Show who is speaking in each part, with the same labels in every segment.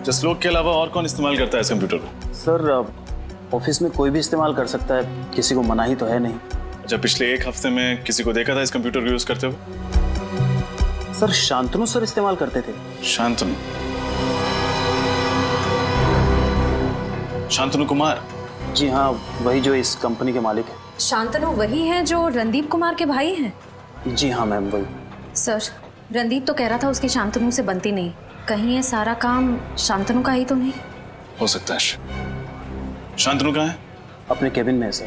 Speaker 1: जसलोक के अलावा और कौन इस्तेमाल करता है इस कंप्यूटर को?
Speaker 2: सर ऑफिस में कोई भी इस्तेमाल कर सकता है, किसी को मना ही तो है नहीं।
Speaker 1: अच्छा, पिछले एक हफ्ते में किसी को देखा था इस कंप्यूटर को यूज करते हुए?
Speaker 2: सर शांतनु सर इस्तेमाल करते थे।
Speaker 1: शांतनु? शांतनु कुमार?
Speaker 2: जी हाँ, वही जो इस कंपनी के मालिक है।
Speaker 3: शांतनु वही है जो रणदीप कुमार के भाई हैं?
Speaker 2: जी हाँ मैम, वही।
Speaker 3: सर, रणदीप तो कह रहा था उसकी शांतनु से बनती नहीं। कहीं ये सारा काम शांतनु का ही तो नहीं?
Speaker 1: हो सकता है। शांतनु कहाँ है?
Speaker 2: अपने केबिन में है सर।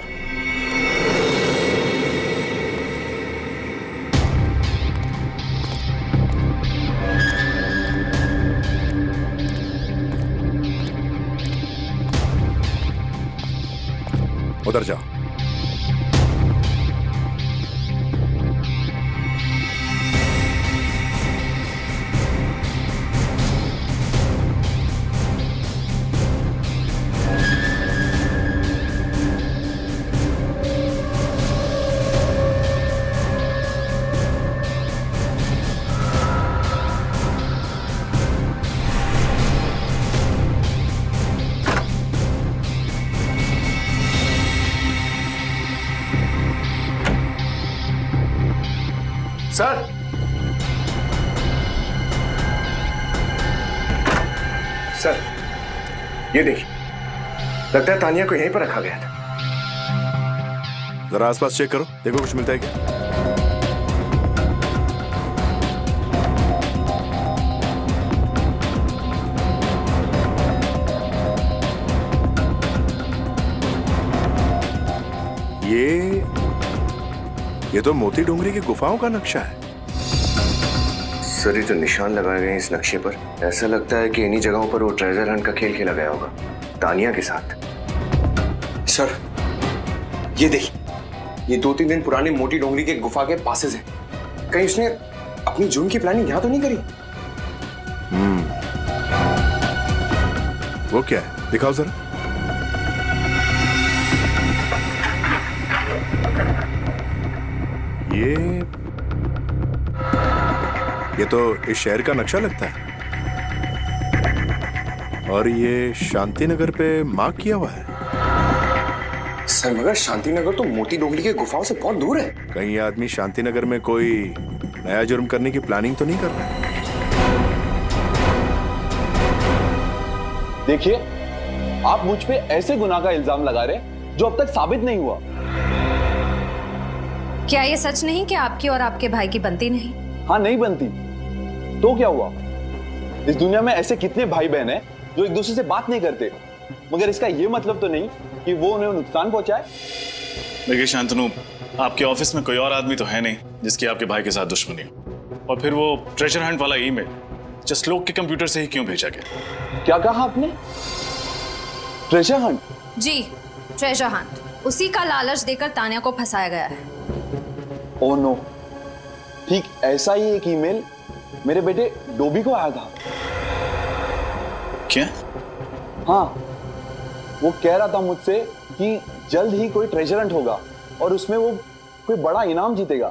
Speaker 4: उधर जाओ।
Speaker 5: सर, सर ये देखिए, लगता है तानिया को यहीं पर रखा गया था।
Speaker 4: जरा आसपास चेक करो, देखो कुछ मिलता है क्या। ये तो मोती डोंगरी की गुफाओं का नक्शा है।
Speaker 5: सर, ये जो निशान लगाए गए हैं इस नक्शे पर, ऐसा लगता है कि इन्हीं जगहों पर वो ट्रेजर हंट का खेल खेला गया होगा तानिया के साथ।
Speaker 6: सर ये देखिए, ये 2-3 दिन पुरानी मोटी डोंगरी के गुफा के पासेस हैं। कहीं उसने अपनी जून की प्लानिंग यहां तो नहीं करी?
Speaker 4: वो क्या है, दिखाओ जरा। ये तो इस शहर का नक्शा लगता है, और ये शांतिनगर पे मार्क किया हुआ है।
Speaker 6: सर मगर शांतिनगर तो मोटी डोंगरी के गुफाओं से बहुत दूर है।
Speaker 4: कहीं ये आदमी शांतिनगर में कोई नया जुर्म करने की प्लानिंग तो नहीं कर रहा है?
Speaker 7: देखिए, आप मुझ पे ऐसे गुनाह का इल्जाम लगा रहे जो अब तक साबित नहीं हुआ।
Speaker 3: क्या ये सच नहीं कि आपकी और आपके भाई की बनती नहीं?
Speaker 7: हाँ, नहीं बनती तो क्या हुआ? इस दुनिया में ऐसे कितने भाई बहन हैं जो एक दूसरे से बात नहीं करते, मगर इसका ये मतलब तो नहीं कि वो उन्हें नुकसान पहुंचाए।
Speaker 1: देखिए शांतनु, आपके ऑफिस में कोई और आदमी तो है नहीं जिसकी आपके भाई के साथ दुश्मनी हो, और फिर वो ट्रेजर हंट वाला ईमेल जसलोक के कंप्यूटर से ही क्यों भेजा गया?
Speaker 7: क्या कहा आपने? Treasure hunt?
Speaker 3: जी, ट्रेजर हंट। उसी का लालच देकर तानिया को फंसाया गया है।
Speaker 7: ओह नो, ठीक ऐसा ही एक ईमेल मेरे बेटे डोबी को आया था।
Speaker 1: क्या?
Speaker 7: हाँ, वो कह रहा था मुझसे कि जल्द ही कोई ट्रेजर हंट होगा और उसमें वो कोई बड़ा इनाम जीतेगा।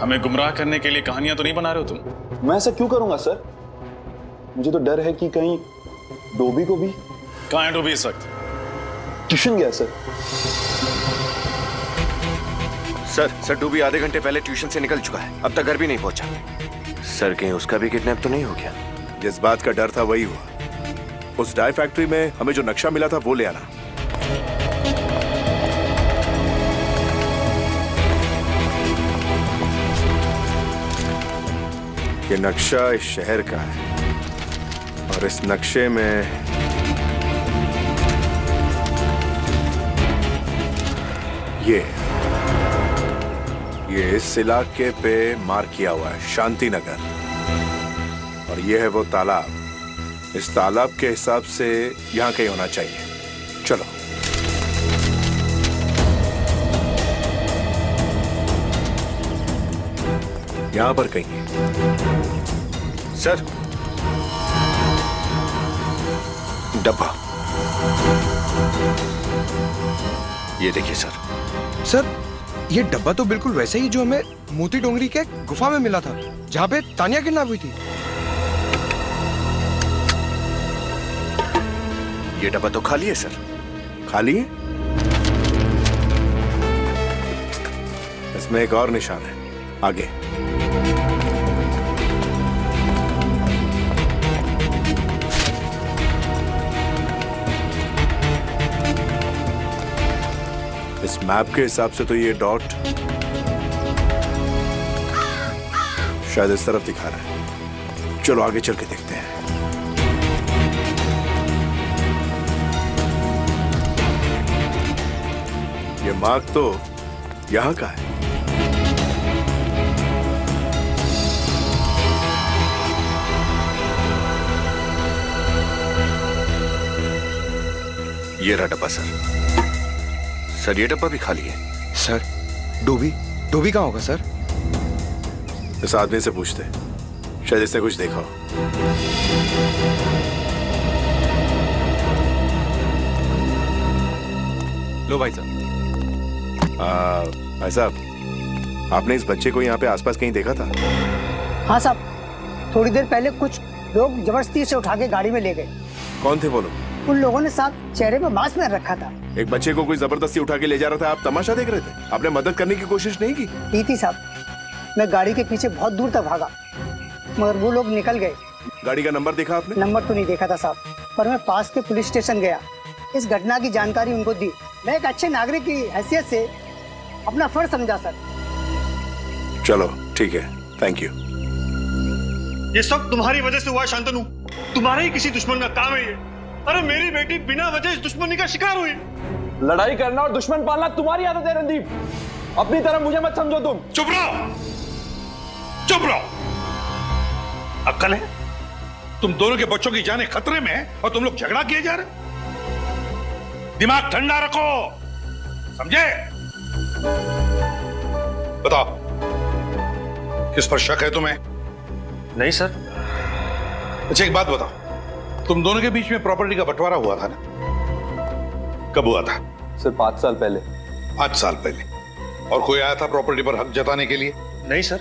Speaker 1: हमें गुमराह करने के लिए कहानियां तो नहीं बना रहे हो तुम?
Speaker 7: मैं ऐसा क्यों करूंगा सर? मुझे तो डर है कि कहीं डोबी को भी।
Speaker 1: कहाँ है डोबी इस वक्त?
Speaker 7: ट्यूशन गया सर।
Speaker 5: सर डूबी आधे घंटे पहले ट्यूशन से निकल चुका है, अब तक घर भी नहीं पहुंचा। सर, कहीं उसका भी किडनैप तो नहीं हो गया?
Speaker 4: जिस बात का डर था वही हुआ। उस डाई फैक्ट्री में हमें जो नक्शा मिला था वो ले आना। ये नक्शा इस शहर का है, और इस नक्शे में ये इस इलाके पे मार्क किया हुआ है शांतिनगर, और ये है वो तालाब। इस तालाब के हिसाब से यहां कहीं होना चाहिए। चलो। यहां पर कहीं है।
Speaker 5: सर, डब्बा ये देखिए सर।
Speaker 8: सर, ये डब्बा तो बिल्कुल वैसे ही जो हमें मोती डोंगरी के गुफा में मिला था, जहाँ पे तानिया किडनैप हुई थी।
Speaker 4: ये डब्बा तो खाली है सर, खाली है। इसमें एक और निशान है, आगे। इस मैप के हिसाब से तो ये डॉट शायद इस तरफ दिखा रहा है। चलो आगे चल के देखते हैं। ये मार्क तो यहां का है। ये रहा डब्बा सर, ये डब्बा भी खाली है।
Speaker 8: सर डोबी डोबी कहाँ होगा सर?
Speaker 4: इस आदमी से पूछते, शायद इसने कुछ देखा हो।
Speaker 8: लो भाई साहब।
Speaker 4: भाई साहब, आपने इस बच्चे को यहाँ पे आसपास कहीं देखा था?
Speaker 9: हाँ साहब, थोड़ी देर पहले कुछ लोग जबरदस्ती से उठा के गाड़ी में ले गए।
Speaker 4: कौन थे वो लोग?
Speaker 9: उन लोगों ने साथ चेहरे पे मास्क पहन रखा था।
Speaker 4: एक बच्चे को कोई जबरदस्ती उठा के ले जा रहा था, आप तमाशा देख रहे थे? आपने मदद करने की कोशिश नहीं की?
Speaker 9: की थी साहब, मैं गाड़ी के पीछे बहुत दूर तक भागा, मगर वो लोग निकल गए।
Speaker 4: गाड़ी का नंबर देखा आपने?
Speaker 9: नंबर तो नहीं देखा था साहब, पर मैं पास के पुलिस स्टेशन गया, इस घटना की जानकारी उनको दी। मैं एक अच्छे नागरिक की हैसियत से अपना फर्ज समझा सर।
Speaker 4: चलो ठीक है, थैंक यू।
Speaker 10: ये सब तुम्हारी वजह से हुआ शांतनु, तुम्हारे ही किसी दुश्मन का काम है ये। अरे मेरी बेटी बिना वजह इस दुश्मनी का शिकार हुई।
Speaker 7: लड़ाई करना और दुश्मन पालना तुम्हारी आदत है रणदीप, अपनी तरह मुझे मत समझो तुम।
Speaker 10: चुप रहो, चुप रहो। अक्ल है? तुम दोनों के बच्चों की जानें खतरे में है और तुम लोग झगड़ा किए जा रहे हो। दिमाग ठंडा रखो, समझे? बताओ, किस पर शक है तुम्हें?
Speaker 6: नहीं सर।
Speaker 10: अच्छा एक बात बताओ, तुम दोनों के बीच में प्रॉपर्टी का बंटवारा हुआ था ना? कब हुआ था?
Speaker 7: सर 5 साल पहले।
Speaker 10: 5 साल पहले। और कोई आया था प्रॉपर्टी पर हक जताने के लिए?
Speaker 6: नहीं सर,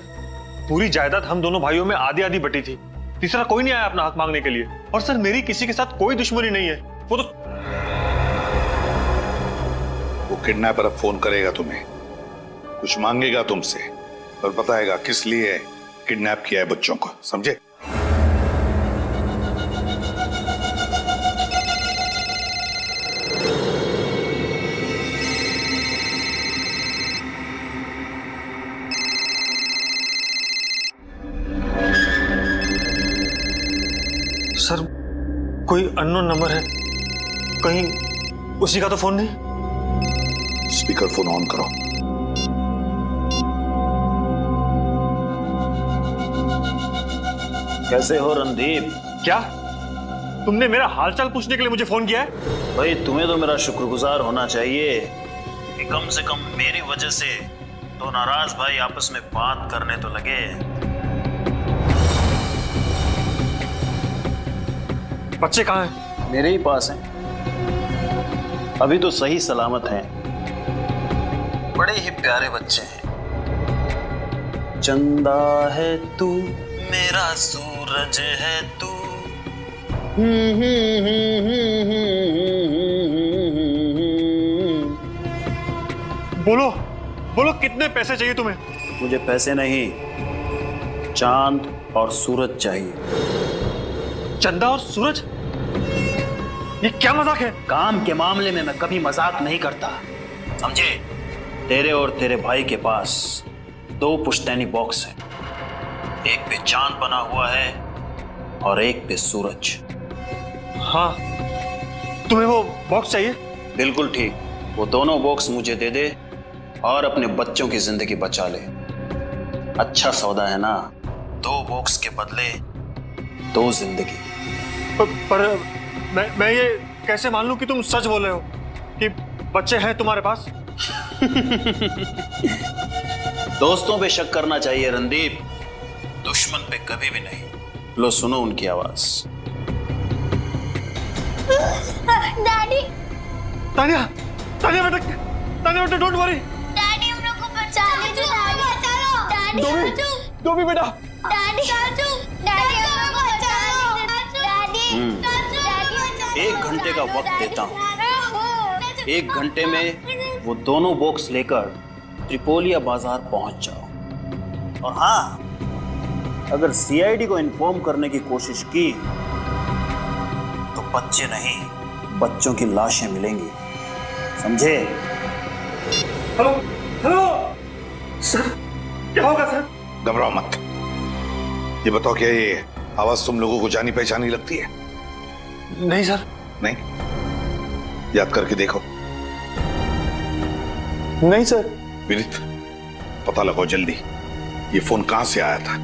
Speaker 6: पूरी जायदाद हम दोनों भाइयों में आधी आधी बटी थी, तीसरा कोई नहीं आया अपना हक मांगने के लिए। और सर मेरी किसी के साथ कोई दुश्मनी नहीं है।
Speaker 10: वो किडनैपर अब फोन करेगा तुम्हें, कुछ मांगेगा तुमसे और बताएगा किस लिए किडनैप किया है बच्चों को, समझे?
Speaker 6: सर कोई अननोन नंबर है, कहीं उसी का तो फोन नहीं?
Speaker 10: स्पीकर फोन ऑन करो।
Speaker 2: कैसे हो रणदीप?
Speaker 6: क्या तुमने मेरा हालचाल पूछने के लिए मुझे फोन किया है?
Speaker 2: भाई तुम्हें तो मेरा शुक्रगुजार होना चाहिए कि कम से कम मेरी वजह से दो नाराज भाई आपस में बात करने तो लगे।
Speaker 6: बच्चे कहाँ हैं?
Speaker 2: मेरे ही पास हैं, अभी तो सही सलामत हैं। बड़े ही प्यारे बच्चे हैं। चंदा है तू, मेरा सूरज है तू।
Speaker 6: बोलो बोलो, कितने पैसे चाहिए तुम्हें?
Speaker 2: मुझे पैसे नहीं, चांद और सूरज चाहिए।
Speaker 6: चंदा और सूरज? ये क्या मजाक है?
Speaker 2: काम के मामले में मैं कभी मजाक नहीं करता, समझे? तेरे और तेरे भाई के पास 2 पुश्तैनी बॉक्स हैं, एक पे चांद बना हुआ है और एक पे सूरज।
Speaker 6: हाँ, तुम्हें वो बॉक्स चाहिए?
Speaker 2: बिल्कुल ठीक, वो दोनों बॉक्स मुझे दे दे और अपने बच्चों की जिंदगी बचा ले। अच्छा सौदा है ना? 2 बॉक्स के बदले 2 जिंदगी।
Speaker 6: पर मैं ये कैसे मान लूं कि तुम सच बोल रहे हो कि बच्चे हैं तुम्हारे पास?
Speaker 2: दोस्तों पे शक करना चाहिए रणदीप, दुश्मन पे कभी भी नहीं। लो सुनो उनकी आवाज।
Speaker 11: डैडी,
Speaker 6: तानिया, तानिया बेटा, तानिया बेटा, डोंट वरी।
Speaker 11: डैडी हम लोग को बचा लीजिए। डैडी,
Speaker 7: डोबी बेटा,
Speaker 11: डैडी, डैडी हम लोग को बचा लो। डैडी,
Speaker 2: 1 घंटे का वक्त देता हूँ। 1 घंटे में वो दोनों बॉक्स लेकर त्रिपोलिया बाजार पहुंच जाओ। और हाँ, अगर सीआईडी को इन्फॉर्म करने की कोशिश की तो बच्चे नहीं, बच्चों की लाशें मिलेंगी, समझे?
Speaker 10: हेलो हेलो सर, क्या होगा सर? घबराओ मत। ये बताओ, क्या ये आवाज तुम लोगों को जानी पहचानी लगती है?
Speaker 6: नहीं सर।
Speaker 10: नहीं? याद करके देखो।
Speaker 7: नहीं सर।
Speaker 10: विनीत, पता लगाओ जल्दी, ये फोन कहां से आया था।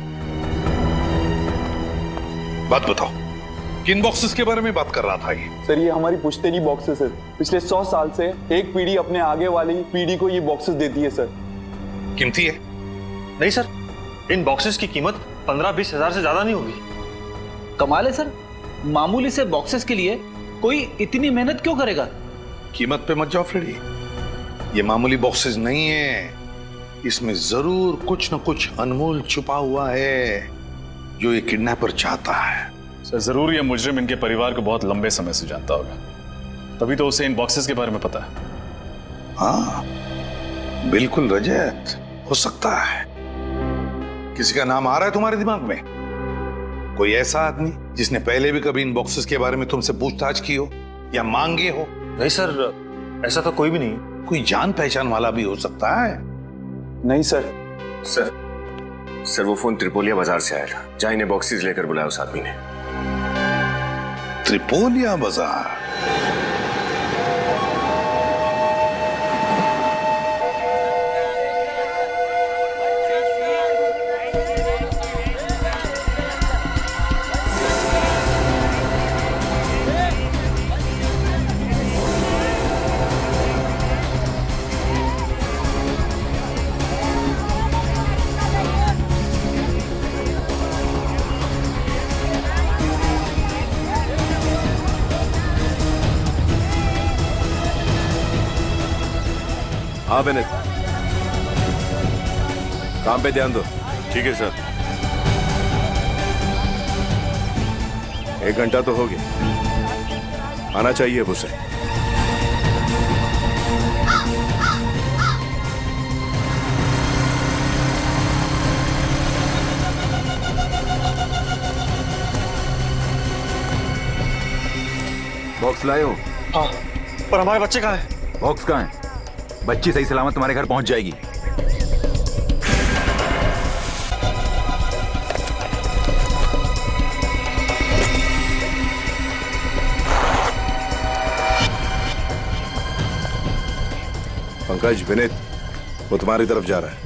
Speaker 10: बात बताओ, किन बॉक्सेस के बारे में बात कर रहा था ये?
Speaker 7: सर, ये हमारी पुश्तैनी बॉक्सेस है। पिछले 100 साल से एक पीढ़ी अपने आगे वाली पीढ़ी को ये बॉक्सेस देती है सर।
Speaker 10: कीमती है?
Speaker 6: नहीं सर, इन बॉक्सेस की कीमत 15-20 हजार से ज्यादा नहीं होगी।
Speaker 12: कमाल है सर, मामूली से बॉक्सेस के लिए कोई इतनी मेहनत क्यों करेगा?
Speaker 10: कीमत पे मत जाओ फ्रेडी, ये मामूली बॉक्सेस नहीं है, इसमें जरूर कुछ न कुछ अनमोल छुपा हुआ है जो ये किडनैपर चाहता है।
Speaker 1: सर, जरूर ये मुजरिम इनके परिवार को बहुत लंबे समय से जानता होगा, तभी तो उसे इन बॉक्सेस के बारे में पता है।
Speaker 10: हाँ बिल्कुल रजत, हो सकता है। किसी का नाम आ रहा है तुम्हारे दिमाग में? कोई ऐसा आदमी जिसने पहले भी कभी इन बॉक्सेस के बारे में तुमसे पूछताछ की हो या मांगे हो?
Speaker 6: नहीं सर, ऐसा तो कोई भी नहीं।
Speaker 10: कोई जान पहचान वाला भी हो सकता है।
Speaker 7: नहीं सर।
Speaker 5: सर वो फोन त्रिपोलिया बाजार से आया था, जहां इन्हें बॉक्सेस लेकर बुलाया उस आदमी ने।
Speaker 10: त्रिपोलिया बाजार?
Speaker 4: हाँ बेनेट, काम पे ध्यान दो।
Speaker 1: ठीक है सर।
Speaker 4: 1 घंटा तो हो गया, आना चाहिए अब उसे।
Speaker 8: बॉक्स लाए हो?
Speaker 6: हाँ, पर हमारे बच्चे कहाँ हैं?
Speaker 8: बॉक्स कहाँ है? बच्ची सही सलामत तुम्हारे घर पहुंच जाएगी।
Speaker 4: पंकज, विनीत, वो तुम्हारी तरफ जा रहा है।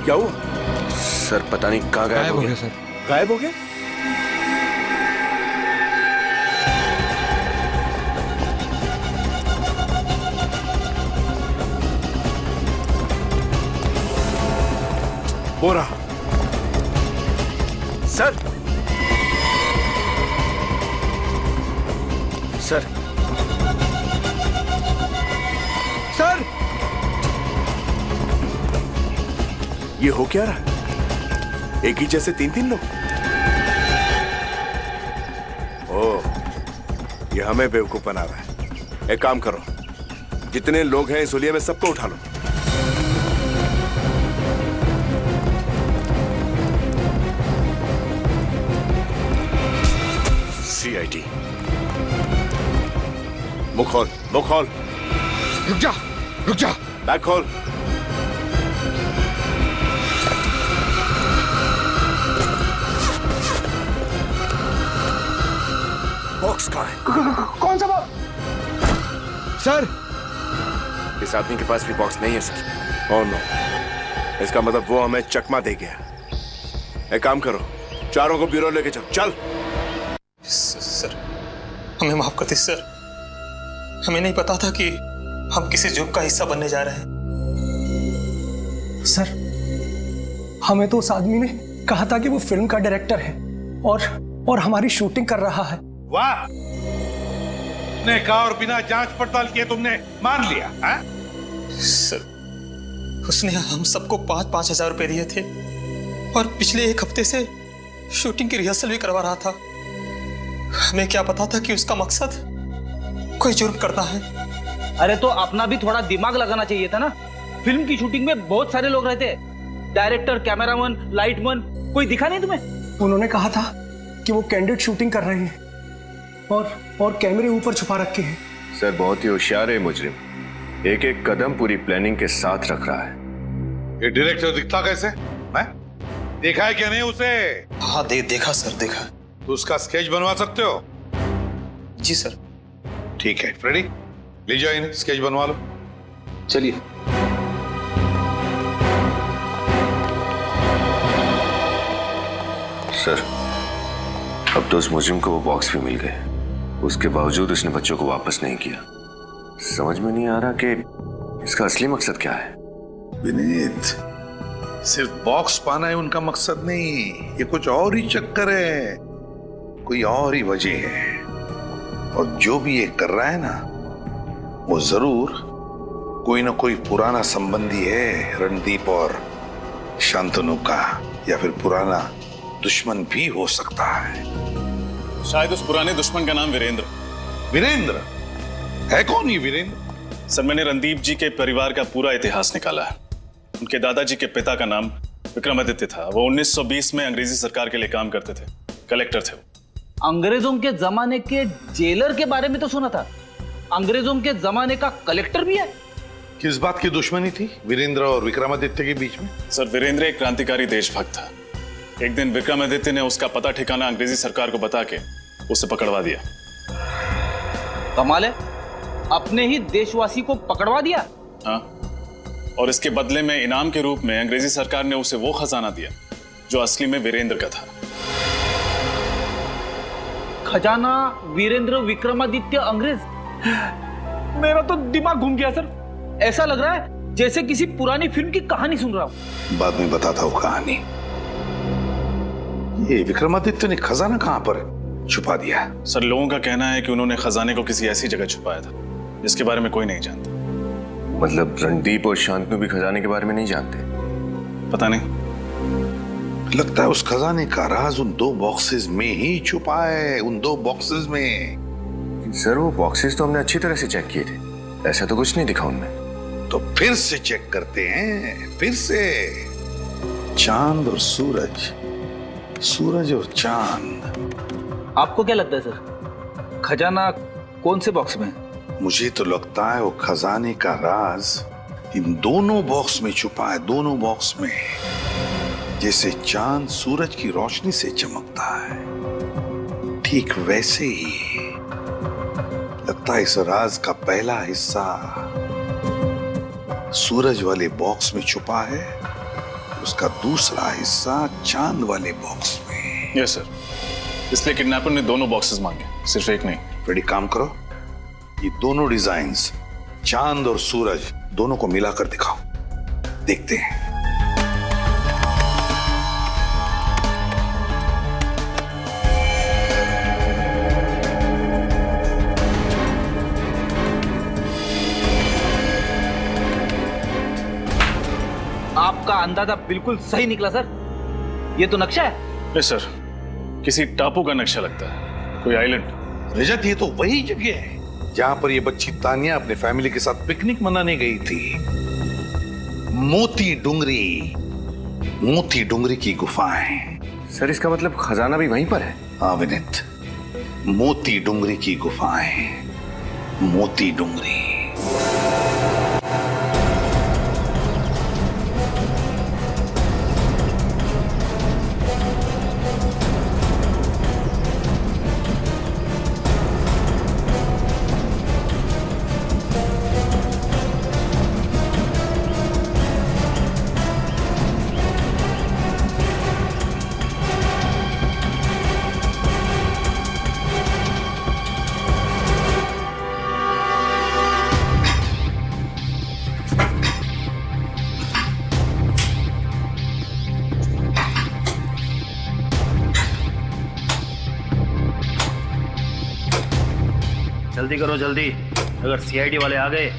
Speaker 4: क्या हुआ?
Speaker 5: सर पता नहीं कहाँ गायब हो गया।
Speaker 8: सर
Speaker 4: गायब हो गया? बोरा।
Speaker 5: सर सर
Speaker 4: सर, ये हो क्या रहा है? एक ही जैसे 3-3 लोग। ओह, ये हमें बेवकूफ बना रहा है। एक काम करो, जितने लोग हैं इस हुलिये में सबको उठा लो। सीआईडी, मुख खोल, मुख खोल।
Speaker 8: रुक जा, रुक जा।
Speaker 4: बैग खोल। बॉक्स कहाँ है?
Speaker 9: कौन सा बॉक्स?
Speaker 4: सर, इस आदमी के पास भी बॉक्स नहीं है सर। ओह नो, इसका मतलब वो हमें चकमा दे गया। एक काम करो, चारों को ब्यूरो लेके जाओ। चल।
Speaker 13: सर, हमें माफ कर दीजिए सर। हमें नहीं पता था कि हम किसी जुर्म का हिस्सा बनने जा रहे हैं।
Speaker 14: सर, हमें तो उस आदमी ने कहा था कि वो फिल्म का डायरेक्टर है और हमारी शूटिंग कर रहा है।
Speaker 10: वाह, तुमने कहा और बिना जांच पड़ताल किए तुमने मान लिया है?
Speaker 13: सर, उसने हम सबको 5,000 रुपए दिए थे और पिछले 1 हफ्ते से शूटिंग की रिहर्सल भी करवा रहा था। हमें क्या पता था कि उसका मकसद कोई जुर्म करना है।
Speaker 12: अरे तो अपना भी थोड़ा दिमाग लगाना चाहिए था ना। फिल्म की शूटिंग में बहुत सारे लोग रहते, डायरेक्टर, कैमरामैन, लाइटमैन, कोई दिखा नहीं तुम्हें?
Speaker 14: उन्होंने कहा था कि वो कैंडिड शूटिंग कर रहे हैं और कैमरे ऊपर छुपा रखे हैं।
Speaker 5: सर, बहुत ही होशियार है मुजरिम। एक एक कदम पूरी प्लानिंग के साथ रख रहा है।
Speaker 10: ये डायरेक्टर दिखता कैसे? मैं देखा है क्या नहीं उसे?
Speaker 13: हाँ, देखा सर, देखा।
Speaker 10: तो उसका स्केच बनवा सकते हो?
Speaker 13: जी सर।
Speaker 10: ठीक है, फ्रेडी, ले जाओ इन्हें, स्केच बनवा लो।
Speaker 12: चलिए।
Speaker 5: सर, अब तो उस मुजरिम को वो बॉक्स भी मिल गए। उसके बावजूद उसने बच्चों को वापस नहीं किया। समझ में नहीं आ रहा कि इसका असली मकसद क्या है।
Speaker 10: विनीत, सिर्फ बॉक्स पाना है उनका मकसद नहीं, ये कुछ और ही चक्कर है, कोई और ही वजह है। और जो भी ये कर रहा है ना, वो जरूर कोई ना कोई पुराना संबंधी है रणदीप और शांतनु का, या फिर पुराना दुश्मन भी हो सकता है।
Speaker 1: शायद उस पुराने दुश्मन का नाम वीरेंद्र।
Speaker 10: वीरेंद्र है? कौन ये वीरेंद्र?
Speaker 1: सर, मैंने रणदीप जी के परिवार का पूरा इतिहास निकाला है। उनके दादाजी के पिता का नाम विक्रमादित्य था। वो 1920 में अंग्रेजी सरकार के लिए काम करते थे, कलेक्टर थे।
Speaker 12: अंग्रेजों के जमाने के जेलर के बारे में तो सुना था, अंग्रेजों के जमाने का कलेक्टर भी है।
Speaker 10: किस बात की दुश्मनी थी वीरेंद्र और विक्रमादित्य के बीच में?
Speaker 1: सर, वीरेंद्र एक क्रांतिकारी देशभक्त था। एक दिन विक्रमादित्य ने उसका पता ठिकाना अंग्रेजी सरकार को बता के उसे पकड़वा दिया।
Speaker 12: कमाल है, अपने ही देशवासी को पकड़वा दिया।
Speaker 1: हाँ, और इसके बदले में इनाम के रूप में अंग्रेजी सरकार ने उसे वो खजाना दिया जो असली में वीरेंद्र का था।
Speaker 12: खजाना वीरेंद्र विक्रमादित्य अंग्रेज? मेरा तो दिमाग घूम गया सर। ऐसा लग रहा है जैसे किसी पुरानी फिल्म की कहानी सुन रहा हूं।
Speaker 10: बाद में बताता हूं कहानी। ये विक्रमादित्य ने खजाना कहां पर छुपा दिया?
Speaker 1: सर, लोगों का कहना है कि उन्होंने खजाने को किसी ऐसी जगह छुपाया था जिसके बारे में कोई नहीं जानता।
Speaker 5: मतलब रणदीप और शांतनु भी खजाने के बारे में नहीं जानते?
Speaker 1: पता नहीं।
Speaker 10: लगता है उस खजाने का राज उन 2 बॉक्सेस में ही छुपा है, उन 2 बॉक्सेस में।
Speaker 5: सर, वो बॉक्सेस तो हमने अच्छी तरह से चेक किए थे, ऐसा तो कुछ नहीं दिखा उनमें।
Speaker 10: तो फिर से चेक करते हैं, फिर से। चांद और सूरज, सूरज और चांद।
Speaker 12: आपको क्या लगता है सर, खजाना कौन से बॉक्स में है?
Speaker 10: मुझे तो लगता है वो खजाने का राज इन दोनों बॉक्स में छुपा है, दोनों बॉक्स में। जैसे चांद सूरज की रोशनी से चमकता है, ठीक वैसे ही लगता है इस राज का पहला हिस्सा सूरज वाले बॉक्स में छुपा है, उसका दूसरा हिस्सा चांद वाले बॉक्स में।
Speaker 1: यस सर, इसलिए किडनैपर ने दोनों बॉक्सेस मांगे, सिर्फ एक नहीं।
Speaker 10: बड़ी काम करो, ये दोनों डिजाइन्स चांद और सूरज दोनों को मिलाकर दिखाओ, देखते हैं।
Speaker 12: आपका अंदाजा बिल्कुल सही निकला सर। ये तो नक्शा है।
Speaker 1: यस सर, किसी टापू का नक्शा लगता है, कोई आइलैंड।
Speaker 10: रजत, ये तो वही जगह है जहां पर ये बच्ची तानिया अपने फैमिली के साथ पिकनिक मनाने गई थी। मोती डूंगरी की गुफाएं।
Speaker 5: सर, इसका मतलब खजाना भी वहीं पर है?
Speaker 10: हाँ विनीत, मोती डूंगरी की गुफाएं, मोती डूंगरी।
Speaker 2: जल्दी करो जल्दी, अगर सीआईडी वाले आ गए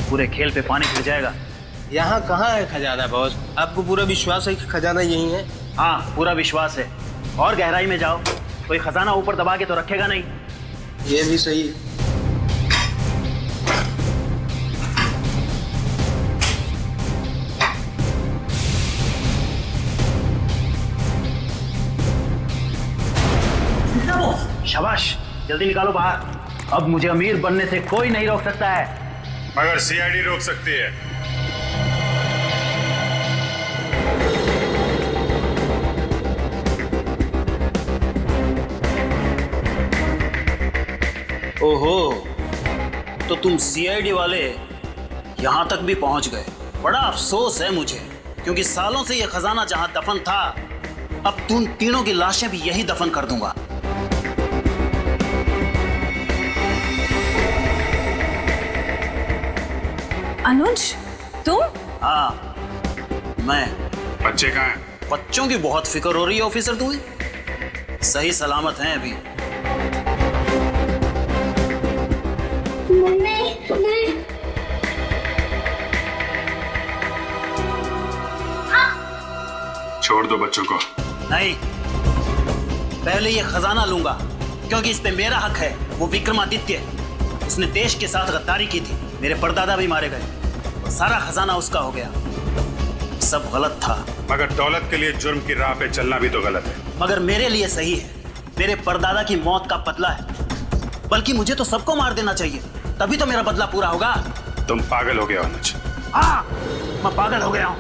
Speaker 2: पूरे खेल पे पानी फिर जाएगा।
Speaker 15: यहाँ कहाँ है खजाना बॉस? आपको पूरा विश्वास है कि खजाना यही है?
Speaker 2: हाँ पूरा विश्वास है। और गहराई में जाओ, कोई खजाना ऊपर दबा के तो रखेगा नहीं।
Speaker 15: ये भी सही है।
Speaker 2: शाबाश, जल्दी निकालो बाहर। अब मुझे अमीर बनने से कोई नहीं रोक सकता है।
Speaker 1: मगर सीआईडी रोक सकती है।
Speaker 2: ओहो, तो तुम सीआईडी वाले यहां तक भी पहुंच गए। बड़ा अफसोस है मुझे, क्योंकि सालों से यह खजाना जहां दफन था, अब तुम तीनों की लाशें भी यही दफन कर दूंगा।
Speaker 3: अनुज, तुम?
Speaker 2: हाँ, मैं।
Speaker 1: बच्चे कहाँ हैं?
Speaker 2: बच्चों की बहुत फिक्र हो रही है ऑफिसर तुम्हें। सही सलामत हैं अभी।
Speaker 11: नहीं।
Speaker 1: छोड़ दो बच्चों को।
Speaker 2: नहीं, पहले ये खजाना लूंगा, क्योंकि इस पे मेरा हक है। वो विक्रमादित्य, उसने देश के साथ गद्दारी की थी, मेरे परदादा भी मारे गए, सारा खजाना उसका हो गया। सब गलत था।
Speaker 1: मगर दौलत के लिए जुर्म की राह पे चलना भी तो गलत है।
Speaker 2: मगर मेरे लिए सही है। मेरे परदादा की मौत का बदला है, बल्कि मुझे तो सबको मार देना चाहिए, तभी तो मेरा बदला पूरा होगा।
Speaker 1: तुम पागल हो गए हो अनुज।
Speaker 2: हाँ, मैं पागल हो गया हूँ।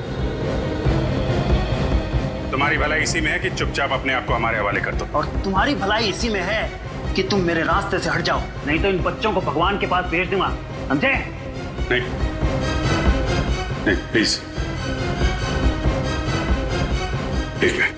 Speaker 1: तुम्हारी भलाई इसी में है कि चुपचाप अपने आप को हमारे हवाले कर दो।
Speaker 2: और तुम्हारी भलाई इसी में है कि तुम मेरे रास्ते से हट जाओ, नहीं तो इन बच्चों को भगवान के पास भेज दूंगा, समझे?
Speaker 1: नहीं, प्लीज। ठीक है।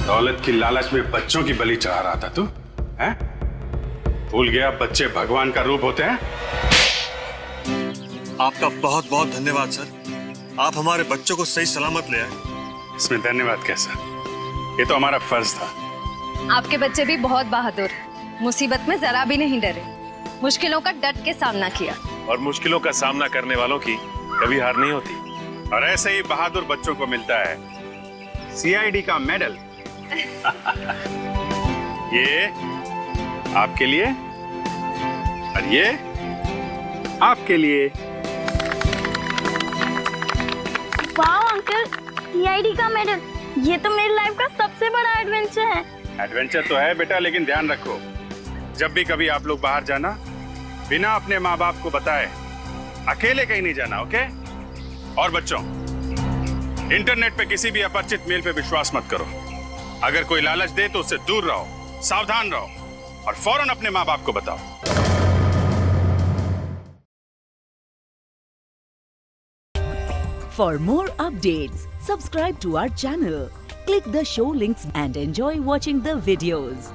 Speaker 1: दौलत की लालच में बच्चों की बलि चढ़ा रहा था तू, हैं? भूल गया बच्चे भगवान का रूप होते हैं?
Speaker 16: आपका बहुत बहुत धन्यवाद सर, आप हमारे बच्चों को सही सलामत ले आए।
Speaker 1: इसमें धन्यवाद कैसा, ये तो हमारा फर्ज था।
Speaker 3: आपके बच्चे भी बहुत बहादुर, मुसीबत में जरा भी नहीं डरे, मुश्किलों का डट के सामना किया।
Speaker 17: और मुश्किलों का सामना करने वालों की कभी हार नहीं होती।
Speaker 1: और ऐसे ही बहादुर बच्चों को मिलता है सीआईडी का मेडल। ये आपके लिए और ये आपके लिए।
Speaker 11: वाह अंकल, सीआईडी का मेडल, ये तो मेरी लाइफ का सबसे बड़ा एडवेंचर है।
Speaker 1: एडवेंचर तो है बेटा, लेकिन ध्यान रखो, जब भी कभी आप लोग बाहर जाना, बिना अपने माँ बाप को बताए अकेले कहीं नहीं जाना, ओके? और बच्चों, इंटरनेट पे किसी भी अपरिचित मेल पे विश्वास मत करो। अगर कोई लालच दे तो उससे दूर रहो, सावधान रहो और फौरन अपने माँ बाप को बताओ।
Speaker 18: For more updates, subscribe to our channel, click the show links and enjoy watching the videos.